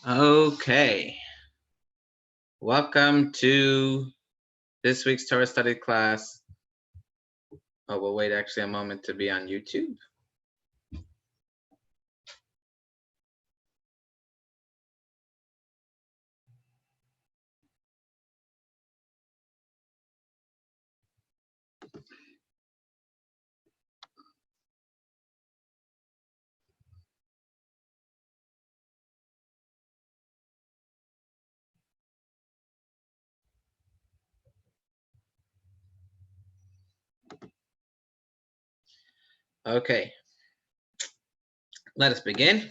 Okay, welcome to this week's Torah study class. Oh, we'll wait actually a moment to be on YouTube. Okay, let us begin.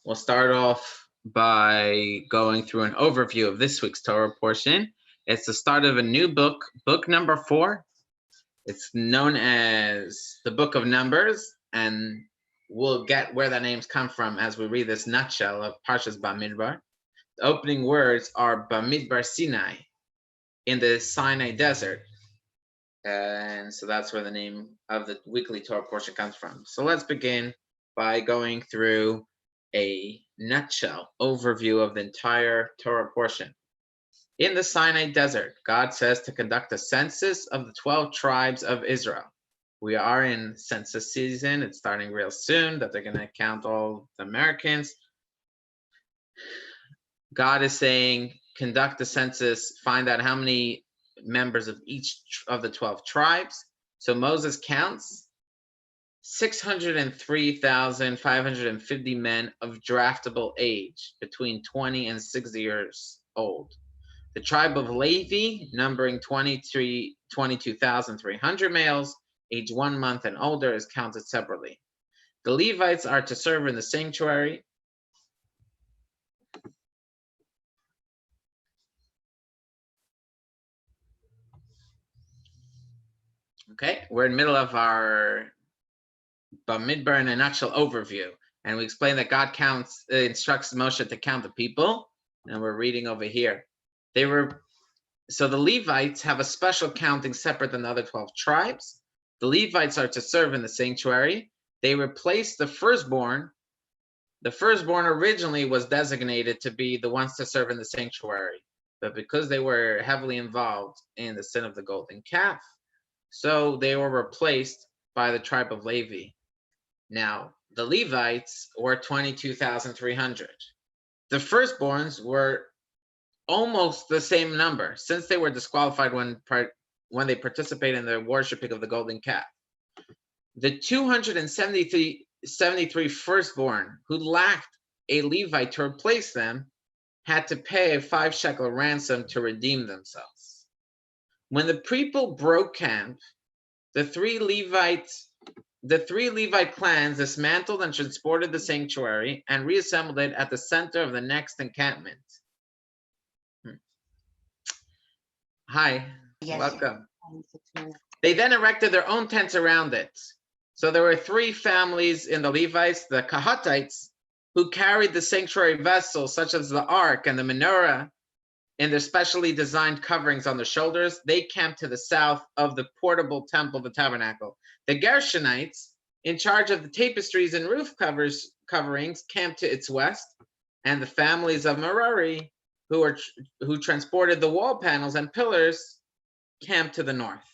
We'll start off by going through an overview of this week's Torah portion. It's the start of a new book, book number 4. It's known as the Book of Numbers, and we'll get where the names come from as we read this nutshell of Parshas Bamidbar. The opening words are Bamidbar Sinai, in the Sinai desert. And so that's where the name of the weekly Torah portion comes from. So let's begin by going through a nutshell overview of the entire Torah portion. In the Sinai desert, God says to conduct a census of the 12 tribes of Israel. We are in census season. It's starting real soon, that they're going to count all the Americans. God is saying, conduct a census, find out how many members of each of the 12 tribes. So Moses counts 603,550 men of draftable age between 20 and 60 years old. The tribe of Levi, numbering 22,300 males, age 1 month and older, is counted separately. The Levites are to serve in the sanctuary. Okay, we're in the middle of our Bamidbar in a nutshell overview, and we explain that God instructs Moshe to count the people, and we're reading over here. So the Levites have a special counting separate than the other 12 tribes. The Levites are to serve in the sanctuary. They replace the firstborn. The firstborn originally was designated to be the ones to serve in the sanctuary, but because they were heavily involved in the sin of the golden calf, so they were replaced by the tribe of Levi. Now, the Levites were 22,300. The firstborns were almost the same number, since they were disqualified when they participated in the worshiping of the golden calf. The 273 firstborn who lacked a Levite to replace them had to pay a 5 shekel ransom to redeem themselves. When the people broke camp, the three Levite clans dismantled and transported the sanctuary and reassembled it at the center of the next encampment. Hi, yes. Welcome. They then erected their own tents around it. So there were 3 families in the Levites, the Kahatites, who carried the sanctuary vessels, such as the ark and the menorah, in their specially designed coverings on their shoulders. They camped to the south of the portable temple, the tabernacle. The Gershonites, in charge of the tapestries and roof coverings, camped to its west, and the families of Merari, who transported the wall panels and pillars, camped to the north.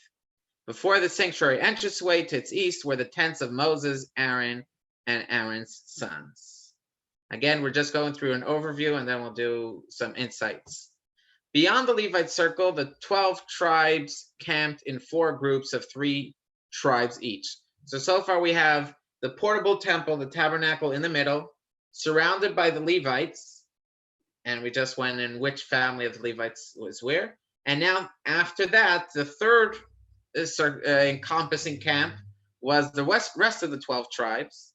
Before the sanctuary entranceway to its east were the tents of Moses, Aaron, and Aaron's sons. Again, we're just going through an overview, and then we'll do some insights. Beyond the Levite circle, the 12 tribes camped in 4 groups of 3 tribes each. So far we have the portable temple, the tabernacle in the middle, surrounded by the Levites, and we just went in which family of the Levites was where. And now, after that, the third encompassing camp was the rest of the 12 tribes.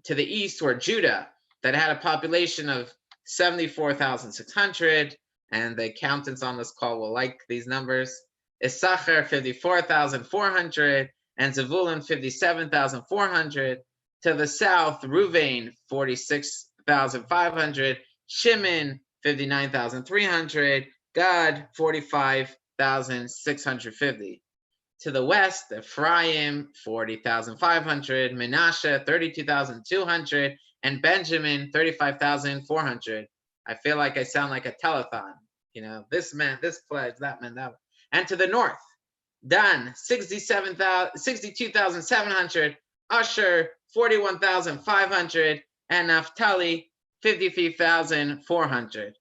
To the east were Judah, that had a population of 74,600, and the accountants on this call will like these numbers. Issachar, 54,400, and Zevulun, 57,400. To the south, Ruvain, 46,500. Shimon, 59,300. Gad, 45,650. To the west, Ephraim, 40,500, Menashe, 32,200, and Benjamin, 35,400. I feel like I sound like a telethon. This man, this pledge, that man, that one. And to the north, Dan, 62,700, Asher, 41,500, and Naphtali, 53,400.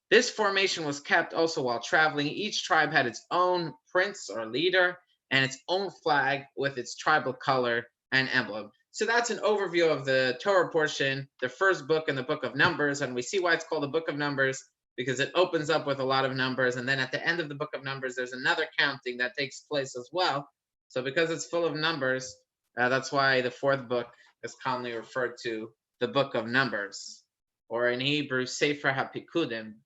This formation was kept also while traveling. Each tribe had its own prince or leader and its own flag with its tribal color and emblem. So that's an overview of the Torah portion, the first book in the book of Numbers. And we see why it's called the book of Numbers, because it opens up with a lot of numbers. And then at the end of the book of Numbers, there's another counting that takes place as well. So because it's full of numbers, that's why the fourth book is commonly referred to the book of Numbers, or in Hebrew, Sefer HaPikudim.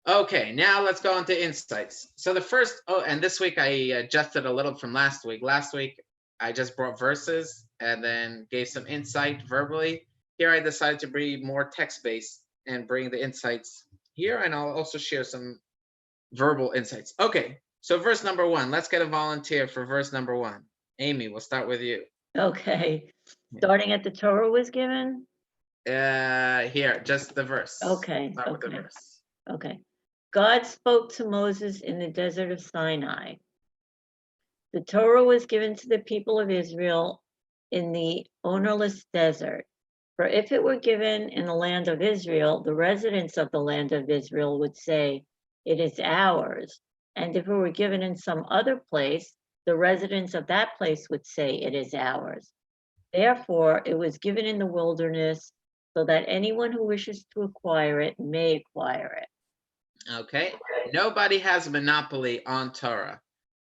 Okay, now let's go into insights. So the first, and this week I adjusted a little from last week. Last week, I just brought verses and then gave some insight verbally. Here I decided to be more text-based and bring the insights here, and I'll also share some verbal insights. Okay, so verse number 1. Let's get a volunteer for verse number 1. Amy, we'll start with you. Okay, starting at the Torah was given? Here, just the verse. Okay, Start with the verse. Okay. God spoke to Moses in the desert of Sinai. The Torah was given to the people of Israel in the ownerless desert. For if it were given in the land of Israel, the residents of the land of Israel would say, "It is ours." And if it were given in some other place, the residents of that place would say, "It is ours." Therefore, it was given in the wilderness so that anyone who wishes to acquire it may acquire it. Okay, nobody has a monopoly on Torah.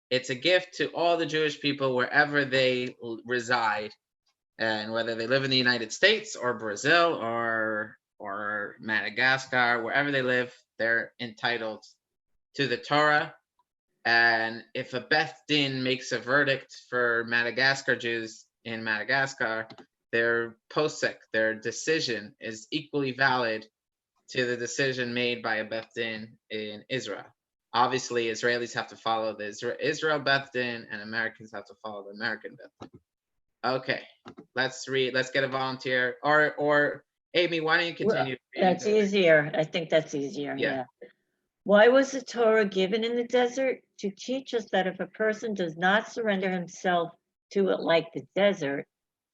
It's a gift to all the Jewish people wherever they reside, and whether they live in the United States or Brazil or Madagascar, wherever they live, they're entitled to the Torah. And if a Beth Din makes a verdict for Madagascar Jews in Madagascar, their posek, their decision, is equally valid to the decision made by a Beth Din in Israel. Obviously, Israelis have to follow the Israel Beth Din, and Americans have to follow the American Beth Din. Okay, let's read. Let's get a volunteer. Or Amy, why don't you continue? That's easier. I think that's easier. Yeah. Why was the Torah given in the desert? To teach us that if a person does not surrender himself to it like the desert,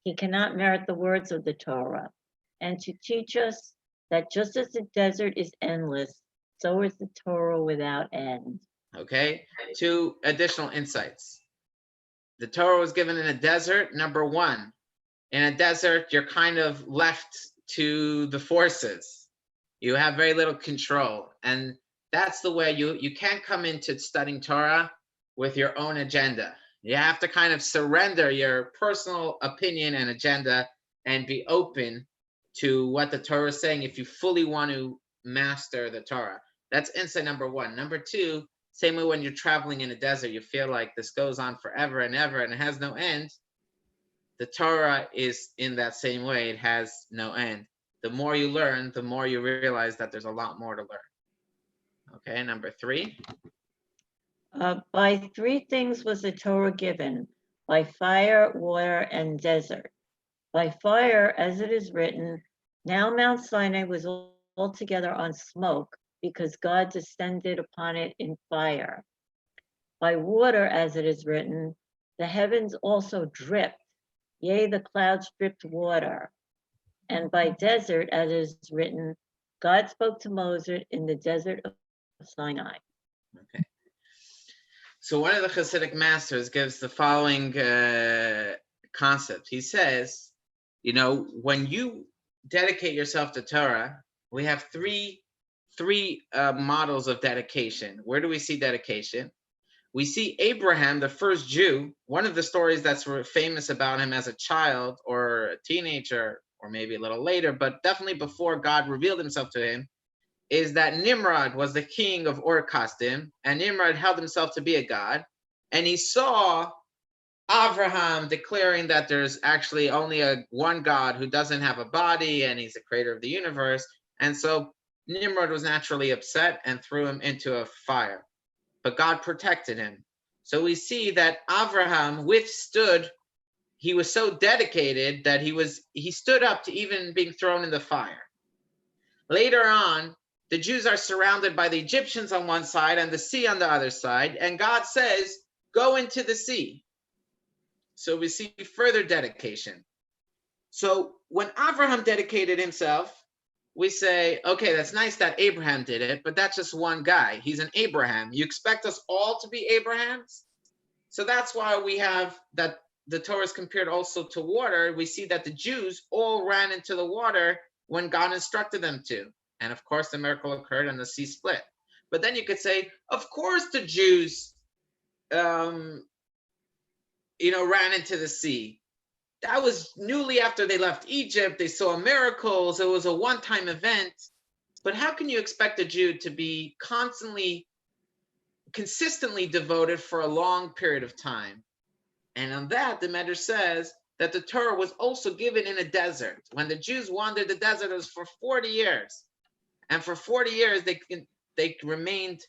he cannot merit the words of the Torah. And to teach us that just as the desert is endless, so is the Torah without end. Okay, 2 additional insights. The Torah was given in a desert. Number 1, in a desert, you're kind of left to the forces. You have very little control. And that's the way you can't come into studying Torah with your own agenda. You have to kind of surrender your personal opinion and agenda and be open to what the Torah is saying if you fully want to master the Torah. That's insight number 1. Number 2, same way when you're traveling in a desert, you feel like this goes on forever and ever and it has no end. The Torah is in that same way. It has no end. The more you learn, the more you realize that there's a lot more to learn. Okay, number 3. By 3 things was the Torah given, by fire, water, and desert. By fire, as it is written, now Mount Sinai was altogether on smoke, because God descended upon it in fire. By water, as it is written, the heavens also dripped, yea, the clouds dripped water. And by desert, as is written, God spoke to Moses in the desert of Sinai. Okay. So one of the Hasidic masters gives the following concept. He says, when you dedicate yourself to Torah, we have three models of dedication. Where do we see dedication? We see Abraham, the first Jew. One of the stories that's famous about him as a child or a teenager, or maybe a little later, but definitely before God revealed himself to him, is that Nimrod was the king of Ur-Kasdim, and Nimrod held himself to be a god, and he saw Abraham declaring that there's actually only one God who doesn't have a body, and he's the creator of the universe, and so Nimrod was naturally upset and threw him into a fire. But God protected him. So we see that Abraham withstood. He was so dedicated that he stood up to even being thrown in the fire. Later on, the Jews are surrounded by the Egyptians on one side and the sea on the other side, and God says, go into the sea. So we see further dedication. So when Abraham dedicated himself, we say, okay, that's nice that Abraham did it, but that's just one guy. He's an Abraham. You expect us all to be Abrahams? So that's why we have that the Torah is compared also to water. We see that the Jews all ran into the water when God instructed them to. And of course, the miracle occurred and the sea split. But then you could say, of course, the Jews, ran into the sea. That was newly after they left Egypt. They saw miracles. It was a one-time event. But how can you expect a Jew to be consistently devoted for a long period of time? And on that, the Medrash says that the Torah was also given in a desert. When the Jews wandered the desert, it was for 40 years. And for 40 years, they remained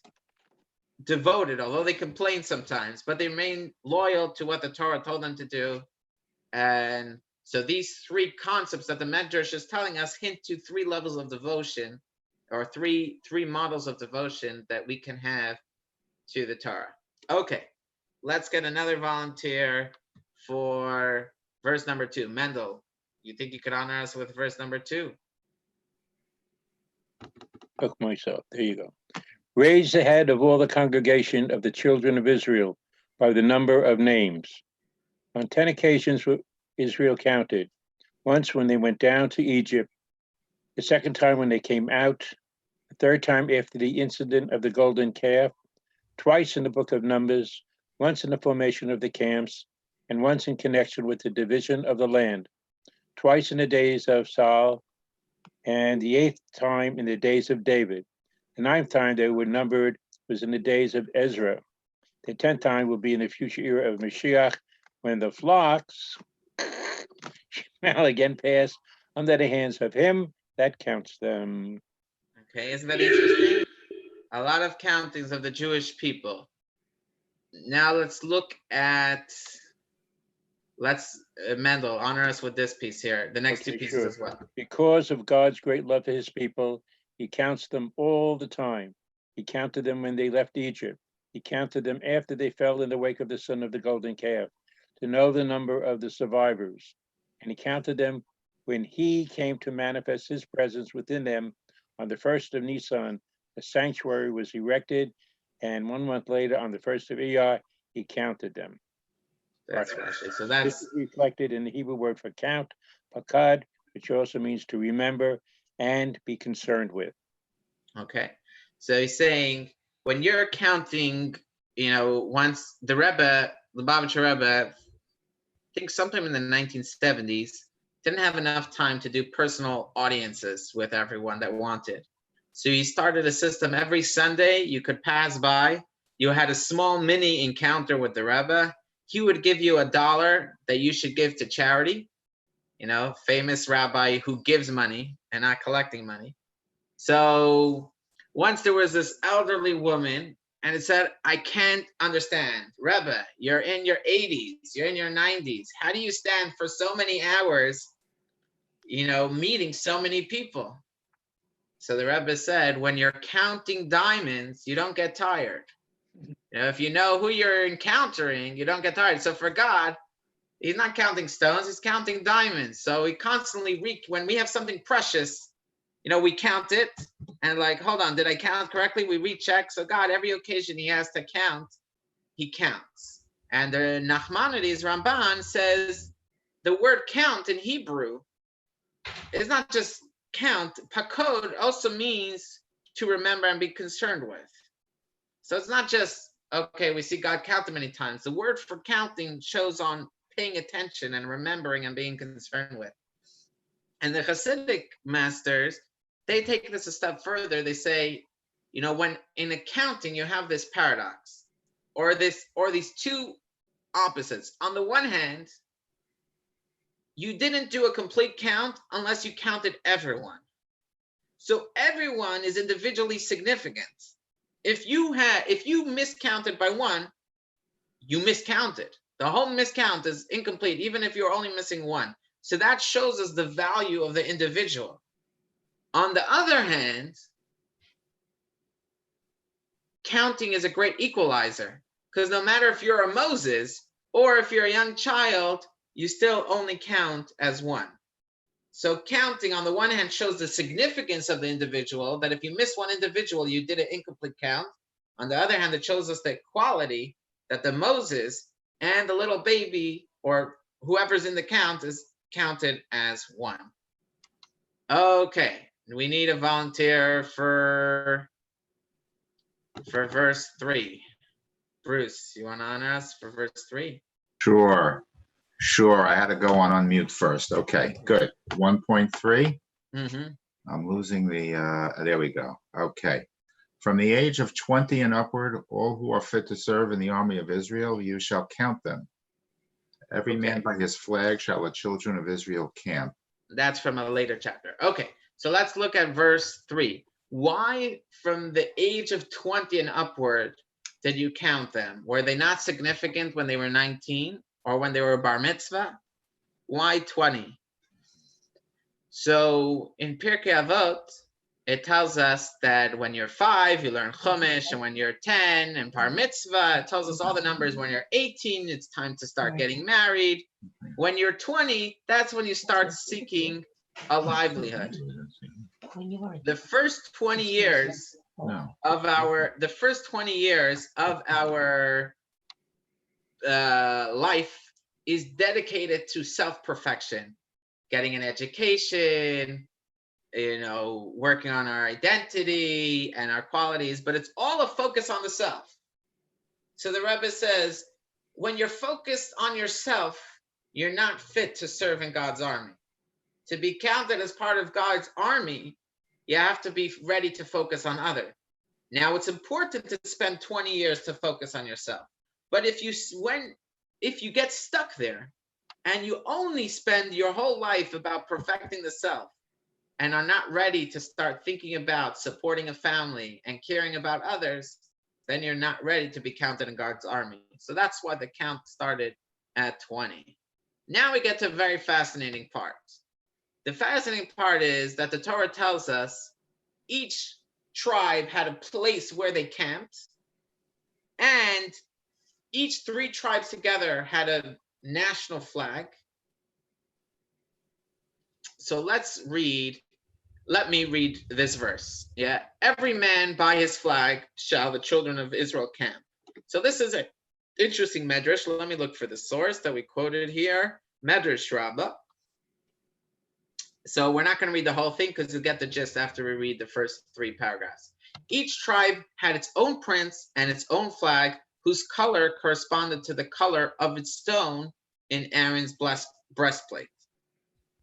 devoted, although they complained sometimes, but they remained loyal to what the Torah told them to do. And so these three concepts that the Medrash is telling us hint to three levels of devotion, or three models of devotion that we can have to the Torah. Okay, let's get another volunteer for verse number 2. Mendel, you think you could honor us with verse number 2? Hook myself. There you go. Raise the head of all the congregation of the children of Israel by the number of names. On 10 occasions Israel counted. Once when they went down to Egypt, the second time when they came out, the third time after the incident of the golden calf, twice in the book of Numbers, once in the formation of the camps, and once in connection with the division of the land, twice in the days of Saul, and the 8th time in the days of David. The 9th time they were numbered was in the days of Ezra. The 10th time will be in the future era of Mashiach, when the flocks shall again pass under the hands of him that counts them. Okay, isn't that interesting? A lot of countings of the Jewish people. Now let's look at, Mendel, honor us with this piece here. The next two pieces as well. Because of God's great love for his people, he counts them all the time. He counted them when they left Egypt. He counted them after they fell in the wake of the son of the golden calf, to know the number of the survivors. And he counted them when he came to manifest his presence within them on the 1st of Nisan. The sanctuary was erected, and 1 month later, on the 1st of Iyar, he counted them. That's Rashi. So that's reflected in the Hebrew word for count, pakad, which also means to remember and be concerned with. Okay. So he's saying when you're counting, once the Rebbe, the Lubavitcher Rebbe, I think sometime in the 1970s, didn't have enough time to do personal audiences with everyone that wanted. So he started a system every Sunday. You could pass by. You had a small mini encounter with the Rebbe. He would give you $1 that you should give to charity. Famous rabbi who gives money and not collecting money. So once there was this elderly woman, and it said, I can't understand. Rebbe, you're in your 80s, you're in your 90s. How do you stand for so many hours, meeting so many people? So the Rebbe said, when you're counting diamonds, you don't get tired. If you know who you're encountering, you don't get tired. So for God, he's not counting stones, he's counting diamonds. So he constantly, when we have something precious, we count it and hold on, did I count correctly? We recheck. So God, every occasion he has to count, he counts. And the Nachmanides Ramban says the word count in Hebrew is not just count. Pakod also means to remember and be concerned with. So it's not just, okay, we see God count many times. The word for counting shows on paying attention and remembering and being concerned with. And the Hasidic masters, they take this a step further. They say, when in accounting you have this paradox, or these two opposites. On the one hand, you didn't do a complete count unless you counted everyone. So everyone is individually significant. If you miscounted by one, you miscounted. The whole miscount is incomplete, even if you're only missing one. So that shows us the value of the individual. On the other hand, counting is a great equalizer, because no matter if you're a Moses or if you're a young child, you still only count as one. So counting, on the one hand, shows the significance of the individual, that if you miss one individual, you did an incomplete count. On the other hand, it shows us the equality, that the Moses and the little baby, or whoever's in the count, is counted as one. Okay, we need a volunteer for verse 3. Bruce, you want to honor us for verse 3? Sure. I had to go on unmute first. Okay, good. 1.3. I'm losing the, there we go. Okay. From the age of 20 and upward, all who are fit to serve in the army of Israel, you shall count them. Every man by his flag shall the children of Israel camp. That's from a later chapter. Okay, so let's look at verse 3. Why from the age of 20 and upward did you count them? Were they not significant when they were 19 or when they were bar mitzvah? Why 20? So in Pirkei Avot, it tells us that when you're 5, you learn Chumash, and when you're 10 and bar mitzvah, it tells us all the numbers. When you're 18, it's time to start getting married. When you're 20, that's when you start seeking a livelihood. The first 20 years of our life is dedicated to self-perfection, getting an education, working on our identity and our qualities, but it's all a focus on the self. So the Rebbe says, when you're focused on yourself, you're not fit to serve in God's army. To be counted as part of God's army, you have to be ready to focus on others. Now, it's important to spend 20 years to focus on yourself. But if you get stuck there and you only spend your whole life about perfecting the self and are not ready to start thinking about supporting a family and caring about others, then you're not ready to be counted in God's army. So that's why the count started at 20. Now we get to a very fascinating part. The fascinating part is that the Torah tells us each tribe had a place where they camped, and each 3 tribes together had a national flag. So let me read this verse. Yeah, every man by his flag shall the children of Israel camp. So this is an interesting medrash. Let me look for the source that we quoted here. Medrash Rabbah. So we're not going to read the whole thing because you'll get the gist after we read the first 3 paragraphs. Each tribe had its own prince and its own flag, whose color corresponded to the color of its stone in Aaron's breastplate.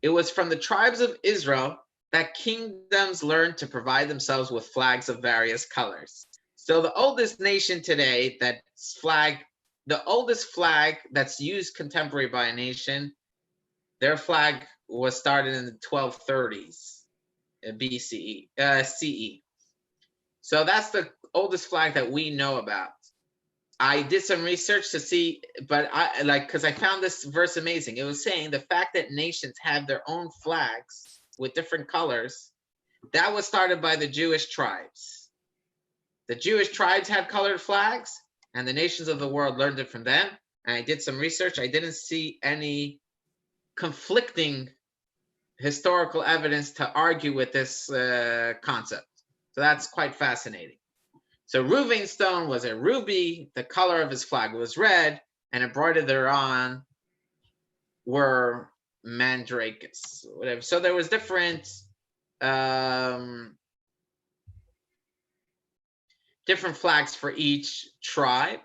It was from the tribes of Israel that kingdoms learned to provide themselves with flags of various colors. So the oldest nation today, the oldest flag that's used contemporary by a nation, their flag was started in the 1230s BCE, CE. So that's the oldest flag that we know about. I did some research to see, but because I found this verse amazing. It was saying the fact that nations have their own flags with different colors, that was started by the Jewish tribes. The Jewish tribes had colored flags, and the nations of the world learned it from them. And I did some research. I didn't see any conflicting historical evidence to argue with this concept. So that's quite fascinating. So Reuven's stone was a ruby, the color of his flag was red, and embroidered thereon were mandrakes, whatever. So there was different flags for each tribe.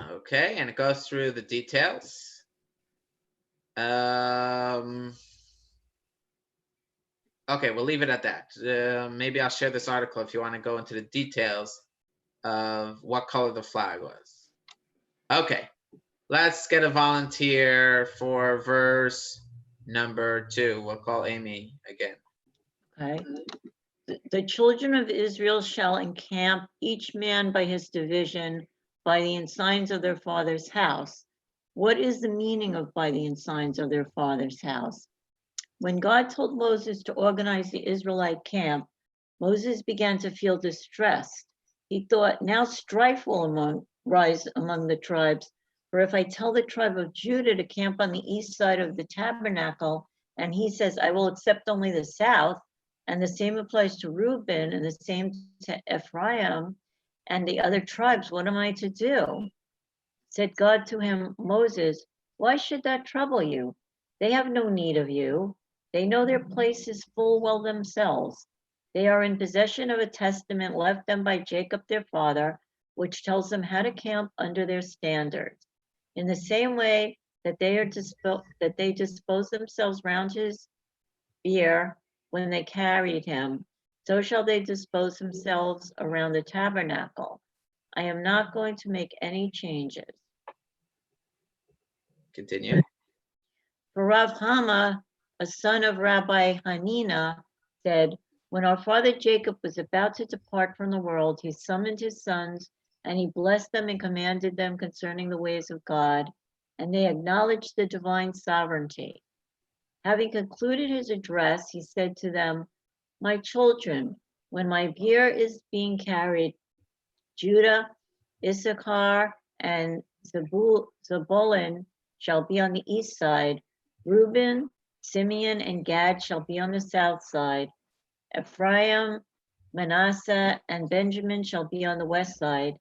Okay, and it goes through the details. Okay, we'll leave it at that. Maybe I'll share this article if you want to go into the details of what color the flag was. Okay, let's get a volunteer for verse number 2. We'll call Amy again. Okay. The children of Israel shall encamp, each man by his division, by the ensigns of their father's house. What is the meaning of by the ensigns of their father's house? When God told Moses to organize the Israelite camp, Moses began to feel distressed. He thought, now strife will rise among the tribes, for if I tell the tribe of Judah to camp on the east side of the tabernacle, and he says, I will accept only the south, and the same applies to Reuben, and the same to Ephraim, and the other tribes, what am I to do? Said God to him, Moses, why should that trouble you? They have no need of you. They know their place is full well themselves. They are in possession of a testament left them by Jacob their father, which tells them how to camp under their standards. In the same way that they dispose themselves round his bier when they carried him, so shall they dispose themselves around the tabernacle. I am not going to make any changes. Continue. For Rav Hama, a son of Rabbi Hanina, said, when our father Jacob was about to depart from the world, he summoned his sons, and he blessed them and commanded them concerning the ways of God, and they acknowledged the divine sovereignty. Having concluded his address, he said to them, my children, when my bier is being carried, Judah, Issachar, and Zebulun shall be on the east side. Reuben, Simeon, and Gad shall be on the south side. Ephraim, Manasseh, and Benjamin shall be on the west side.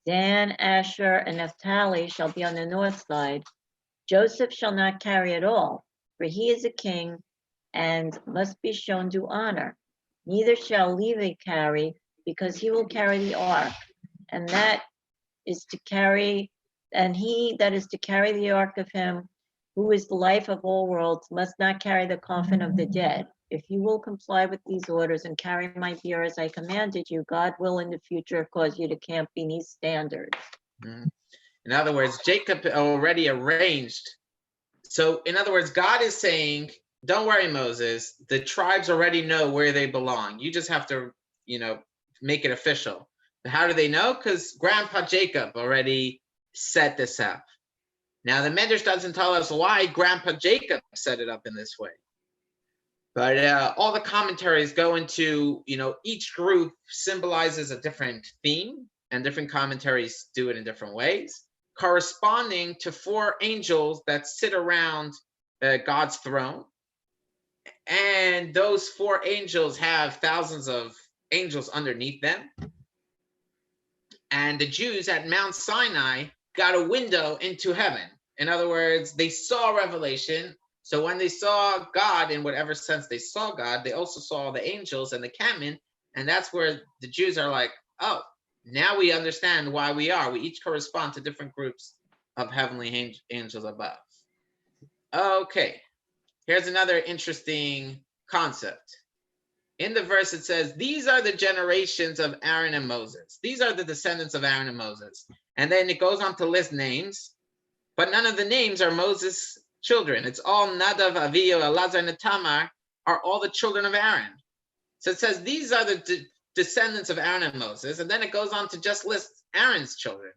Dan, Asher, and Naphtali shall be on the north side. Joseph shall not carry at all, for he is a king and must be shown due honor. Neither shall Levi carry, because he will carry the ark, and he that is to carry the ark of him who is the life of all worlds must not carry the coffin of the dead. If you will comply with these orders and carry my bier as I commanded you, God will in the future cause you to camp beneath standards. In other words, Jacob already arranged. So in other words, God is saying, don't worry, Moses, the tribes already know where they belong. You just have to, make it official. How do they know? Because Grandpa Jacob already set this up. Now, the Medrash doesn't tell us why Grandpa Jacob set it up in this way. But all the commentaries go into, each group symbolizes a different theme, and different commentaries do it in different ways, corresponding to 4 angels that sit around God's throne. And those 4 angels have thousands of angels underneath them. And the Jews at Mount Sinai got a window into heaven. In other words, they saw revelation. So when they saw God, in whatever sense they saw God, they also saw the angels and the canon. And that's where the Jews are like, oh, now we understand why we are. We each correspond to different groups of heavenly angels above. Okay, here's another interesting concept. In the verse, it says, these are the generations of Aaron and Moses. These are the descendants of Aaron and Moses. And then it goes on to list names, but none of the names are Moses' children. It's all Nadav, Avihu, Elazar, and Tamar are all the children of Aaron. So it says, these are the descendants of Aaron and Moses. And then it goes on to just list Aaron's children.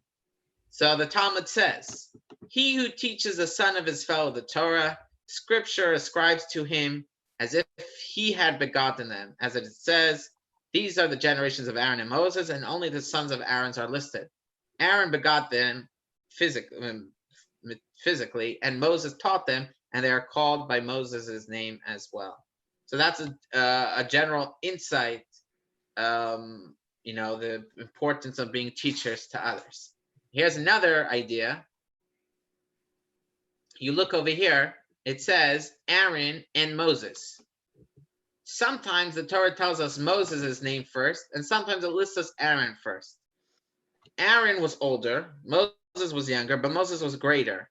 So the Talmud says, he who teaches the son of his fellow the Torah, scripture ascribes to him as if he had begotten them. As it says, these are the generations of Aaron and Moses, and only the sons of Aaron are listed. Aaron begot them physically, and Moses taught them, and they are called by Moses' name as well. So that's a general insight, the importance of being teachers to others. Here's another idea. You look over here, it says Aaron and Moses. Sometimes the Torah tells us Moses' name first, and sometimes it lists us Aaron first. Aaron was older, Moses was younger, but Moses was greater.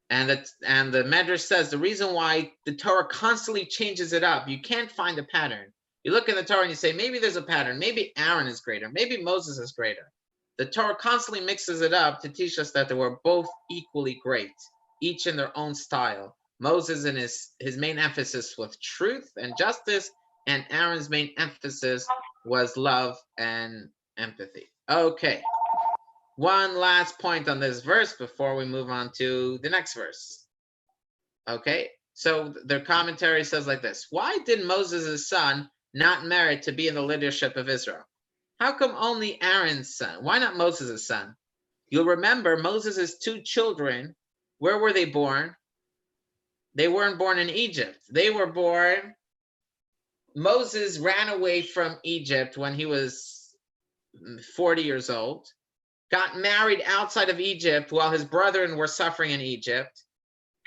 And the Medrash says the reason why the Torah constantly changes it up, you can't find a pattern. You look in the Torah and you say, maybe there's a pattern. Maybe Aaron is greater. Maybe Moses is greater. The Torah constantly mixes it up to teach us that they were both equally great, each in their own style. Moses in his main emphasis was truth and justice, and Aaron's main emphasis was love and empathy. Okay. one last point on this verse before we move on to the next verse. Okay, so their commentary says like this: why did Moses' son not merit to be in the leadership of Israel? How come only Aaron's son? Why not Moses' son? You'll remember Moses' two children, where were they born? They weren't born in Egypt. They were born, Moses ran away from Egypt when he was 40 years old, got married outside of Egypt while his brethren were suffering in Egypt,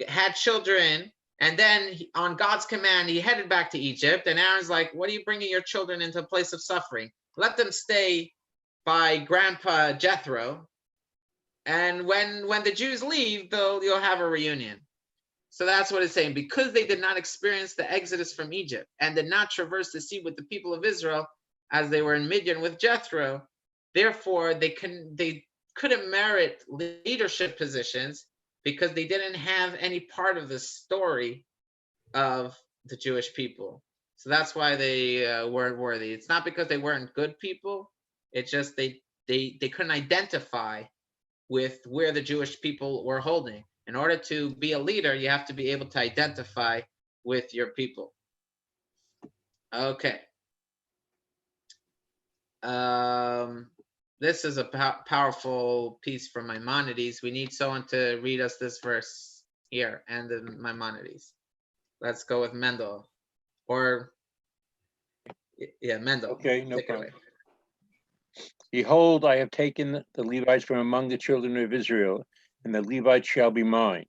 had children, and then on God's command, he headed back to Egypt. And Aaron's like, what are you bringing your children into a place of suffering? Let them stay by Grandpa Jethro. And when the Jews leave, you'll have a reunion. So that's what it's saying. Because they did not experience the exodus from Egypt and did not traverse the sea with the people of Israel as they were in Midian with Jethro, therefore they couldn't merit leadership positions because they didn't have any part of the story of the Jewish people. So that's why they weren't worthy. It's not because they weren't good people. It's just they couldn't identify with where the Jewish people were holding. In order to be a leader, you have to be able to identify with your people. Okay. This is a powerful piece from Maimonides. We need someone to read us this verse here and the Maimonides. Let's go with Mendel. Or, yeah, Mendel. Okay, no problem. Behold, I have taken the Levites from among the children of Israel, and the Levites shall be mine.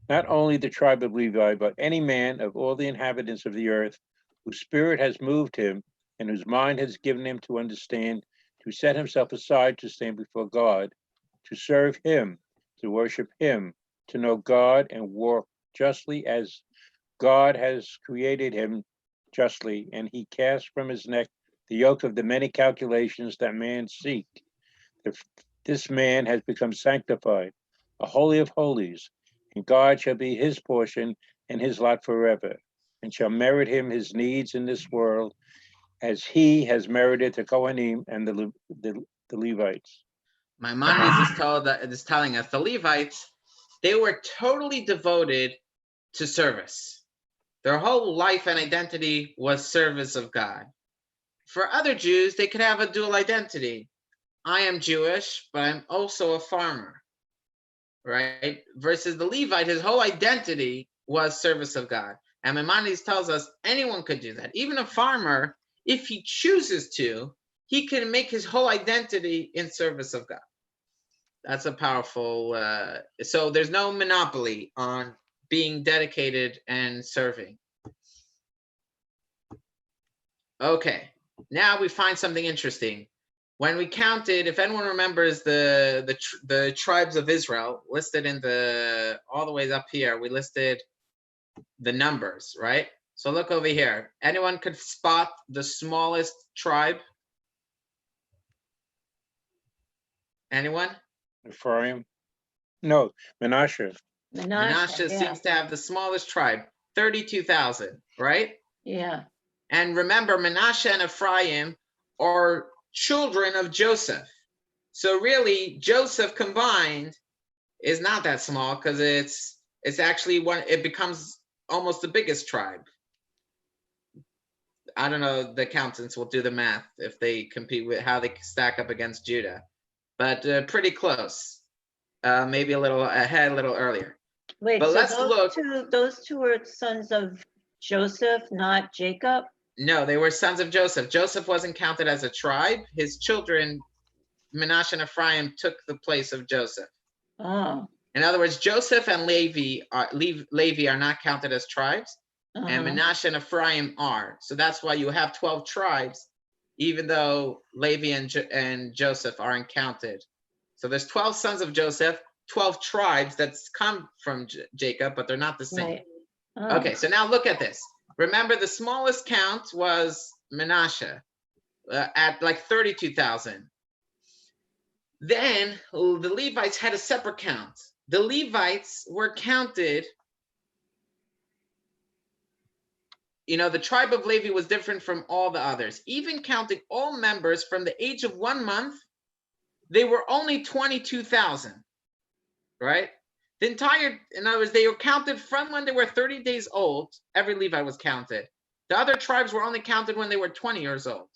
Not only the tribe of Levi, but any man of all the inhabitants of the earth, whose spirit has moved him, and whose mind has given him to understand, to set himself aside to stand before God, to serve him, to worship him, to know God and walk justly as God has created him justly, and he cast from his neck the yoke of the many calculations that man seek. This man has become sanctified, a holy of holies, and God shall be his portion and his lot forever, and shall merit him his needs in this world, as he has merited the Kohanim and the Levites. Maimonides is telling us the Levites, they were totally devoted to service. Their whole life and identity was service of God. For other Jews, they could have a dual identity. I am Jewish, but I'm also a farmer, right? Versus the Levite, his whole identity was service of God. And Maimonides tells us anyone could do that. Even a farmer, if he chooses to, he can make his whole identity in service of God. That's a powerful, so there's no monopoly on being dedicated and serving. Okay, now we find something interesting. When we counted, if anyone remembers the tribes of Israel listed in all the way up here, we listed the numbers, right? So look over here. Anyone could spot the smallest tribe? Anyone? Ephraim? No, Manasseh. Manasseh yeah. seems to have the smallest tribe, 32,000, right? Yeah. And remember, Manasseh and Ephraim are children of Joseph. So really, Joseph combined is not that small because it's actually it becomes almost the biggest tribe. I don't know, the accountants will do the math if they compete with how they stack up against Judah, but pretty close. Maybe a little ahead, a little earlier. Wait, But so let's look. those two were sons of Joseph, not Jacob? No, they were sons of Joseph. Joseph wasn't counted as a tribe. His children, Manasseh and Ephraim, took the place of Joseph. Oh. In other words, Joseph and Levi are not counted as tribes, and Manasseh and Ephraim are. So that's why you have 12 tribes, even though Levi and Joseph aren't counted. So there's 12 sons of Joseph, 12 tribes that's come from Jacob, but they're not the same. Right. Oh. Okay, so now look at this. Remember, the smallest count was Manasseh at like 32,000. Then the Levites had a separate count. The Levites were counted. You know, the tribe of Levi was different from all the others. Even counting all members from the age of 1 month they were only 22,000, right? The entire, in other words, they were counted from when they were 30 days old. Every Levite was counted. The other tribes were only counted when they were 20 years old.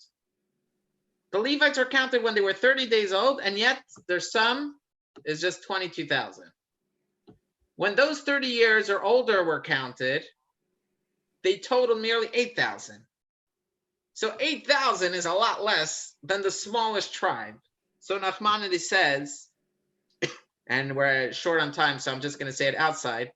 The Levites are counted when they were 30 days old, and yet their sum is just 22,000. When those 30 years or older were counted, they totaled merely 8,000. So 8,000 is a lot less than the smallest tribe. So Nachmanides says, and we're short on time, so I'm just going to say it outside.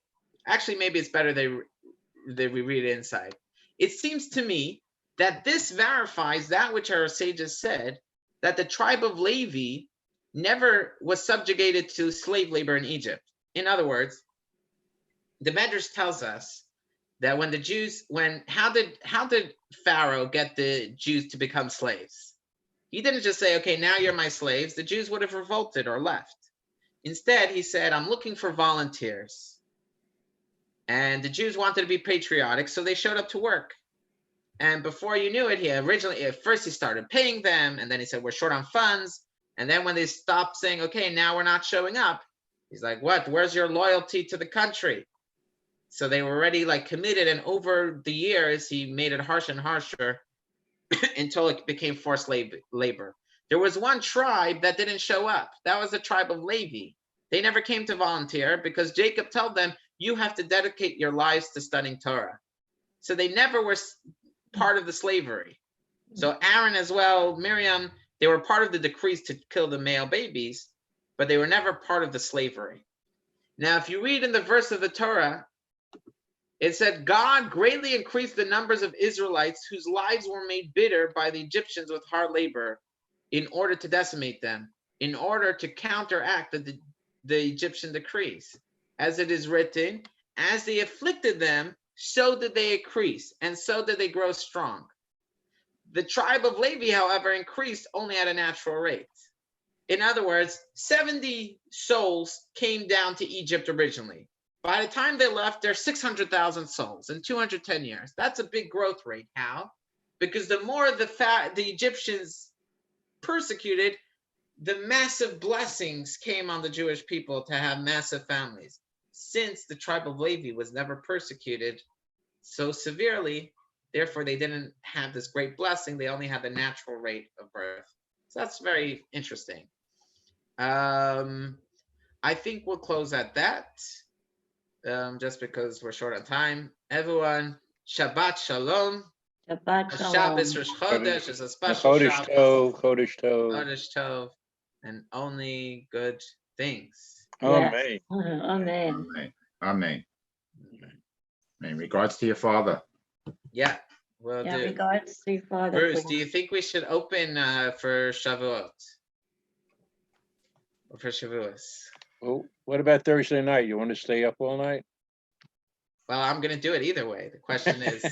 Actually, maybe it's better that we read it inside. It seems to me that this verifies that which our sages said, that the tribe of Levi never was subjugated to slave labor in Egypt. In other words, the Medrash tells us that when the Jews, how did Pharaoh get the Jews to become slaves? He didn't just say, okay, now you're my slaves. The Jews would have revolted or left. Instead, he said, I'm looking for volunteers. And the Jews wanted to be patriotic, so they showed up to work. And before you knew it, at first he started paying them, and then he said, we're short on funds. And then when they stopped saying, okay, now we're not showing up, he's like, what? Where's your loyalty to the country? So they were already like committed, and over the years, he made it harsher and harsher until it became forced labor. There was one tribe that didn't show up. That was the tribe of Levi. They never came to volunteer because Jacob told them, you have to dedicate your lives to studying Torah. So they never were part of the slavery. So Aaron as well, Miriam, they were part of the decrees to kill the male babies, but they were never part of the slavery. Now, if you read in the verse of the Torah, it said, God greatly increased the numbers of Israelites whose lives were made bitter by the Egyptians with hard labor in order to decimate them, in order to counteract the Egyptian decrees. As it is written, as they afflicted them, so did they increase, and so did they grow strong. The tribe of Levi, however, increased only at a natural rate. In other words, 70 souls came down to Egypt originally. By the time they left, there's 600,000 souls in 210 years. That's a big growth rate. How? Because the more the Egyptians persecuted, the massive blessings came on the Jewish people to have massive families. Since the tribe of Levi was never persecuted so severely, therefore they didn't have this great blessing. They only had the natural rate of birth. So that's very interesting. I think we'll close at that. Just because we're short on time. Everyone, Shabbat Shalom. Shabbat Shalom. Shabbos Rosh Chodesh is a special Chodesh Shabbos. Tov, Chodesh Tov. Chodesh Tov, and only good things. Amen. Amen. Amen. In regards to your father. Yeah, will Yeah, do. regards to your father. Bruce, do you think we should open for Shavuot? Or for Shavuos? Well, what about Thursday night? You want to stay up all night? Well, I'm going to do it either way. The question is,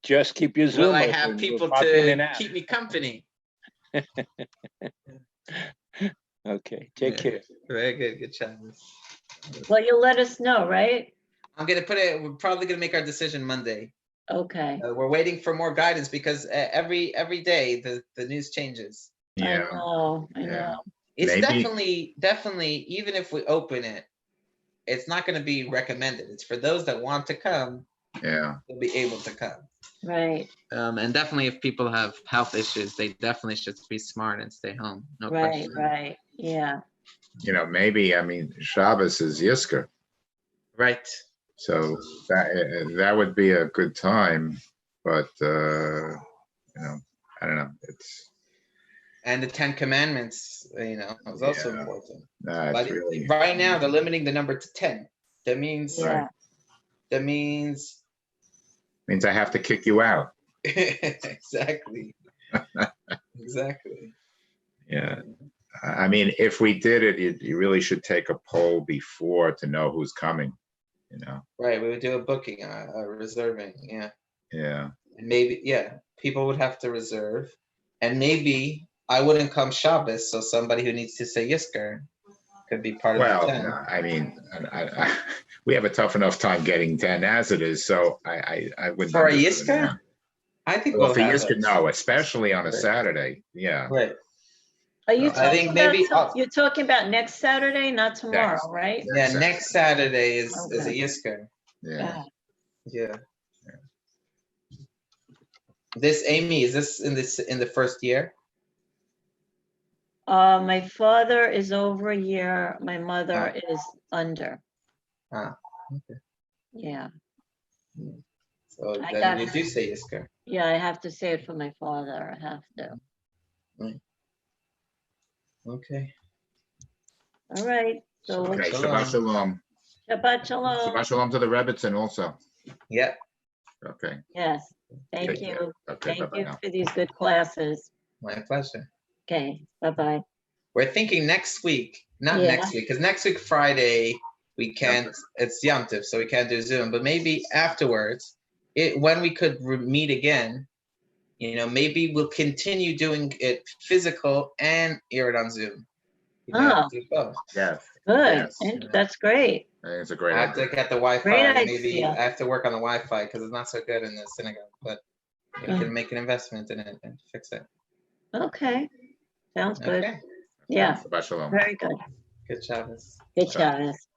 Just keep your Zoom will I open. have We'll people pop in and to out. keep me company? Okay, take care. Very good. Good Shabbos. Well, you'll let us know, right? I'm going to put it, we're probably going to make our decision Monday. Okay. We're waiting for more guidance because every day the news changes. Yeah. I know. It's Maybe- definitely, even if we open it, it's not going to be recommended. It's for those that want to come, Yeah. they'll be able to come. Right. And definitely if people have health issues, they definitely should be smart and stay home. No question. Right. Yeah. Maybe, Shabbos is Yisker. Right. So that would be a good time, but, I don't know. And the 10 Commandments, is also Yeah. important. Nah, But it's really, right now, they're limiting the number to 10. That means, Yeah. means I have to kick you out. Exactly. Exactly. Yeah. If we did it, you really should take a poll before to know who's coming, Right. We would do a booking, a reserving. Yeah. Yeah. And maybe, people would have to reserve. And maybe I wouldn't come Shabbos, so somebody who needs to say Yisker could be part of Well, the 10. no, we have a tough enough time getting 10 as it is, so I wouldn't. For a understand Yisker? that. I think Well, we'll for have Yisker, it. no, especially on a Right. Saturday. Yeah. Right. Are you I think talking maybe about, you're talking about next Saturday, not tomorrow, Next. right? yeah, next Saturday is a Okay. Yisker. Yeah. Yeah. This Amy, is this in the first year? My father is over a year, my mother is under, Ah, okay. yeah. So I then got you it. do say Yisker. Yeah, I have to say it for my father, I have to. Okay. All right, so Shabbat Okay, shalom. Shabbat Shalom. Shabbat Shalom. Shabbat Shalom to the Rebbitzin also. Yep. Okay. Yes, thank Take care. you. Okay, Thank bye-bye you now. for these good classes. My pleasure. Okay, bye-bye. We're thinking next week, not Yeah. next week, because next week, Friday, we can't, it's Yom Tov, so we can't do Zoom, but maybe afterwards, when we could meet again, maybe we'll continue doing it physical and air it on Zoom. Oh. Do both. Yes. Good, Yes. and that's great. I think it's a great I have to idea. get the Wi-Fi, Great maybe idea. I have to work on the Wi-Fi because it's not so good in the synagogue, but we can make an investment in it and fix it. Okay, sounds good. Okay, Yeah, Shabbat Shalom. very good. good Shabbos. Good Shabbos.